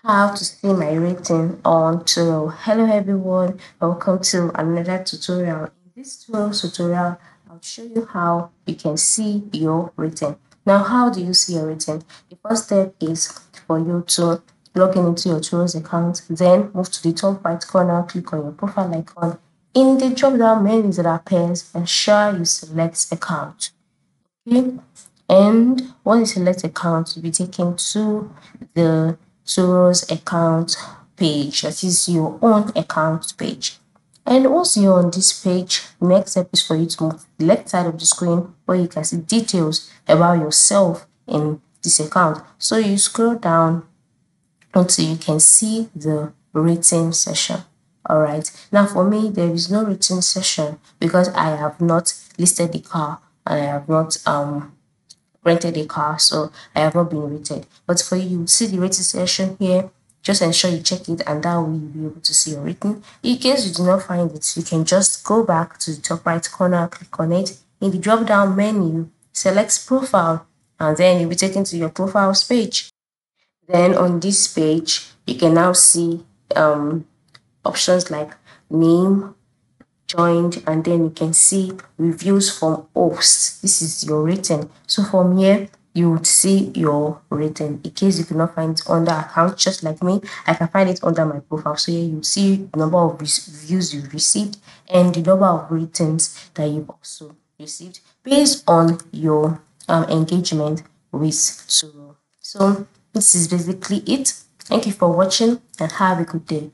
How to see my rating on Turo. Hello everyone, welcome to another tutorial. In this tutorial, I'll show you how you can see your rating. Now, how do you see your rating? The first step is for you to log in into your Turo's account, then move to the top right corner, click on your profile icon. In the drop down menu that appears, ensure you select account. Okay, and once you select account, you'll be taken to the Turo's account page. That is your own account page. And once you're on this page, the next step is for you to move to the left side of the screen where you can see details about yourself in this account. So you scroll down until you can see the rating session. Alright, now for me, there is no rating session because I have not listed the car and I have not rented a car, so I have not been rated. But for you, see the rating section here. Just ensure you check it, and that way you'll be able to see your rating. In case you do not find it, you can just go back to the top right corner, click on it. In the drop down menu, select profile, and then you'll be taken to your profiles page. Then on this page, you can now see options like name, joined, and then you can see reviews from hosts. This is your rating. So from here, you would see your rating. In case you cannot find it under account, just like me, I can find it under my profile. So here you see the number of reviews you've received and the number of ratings that you've also received based on your engagement with Turo. So this is basically it. Thank you for watching and have a good day.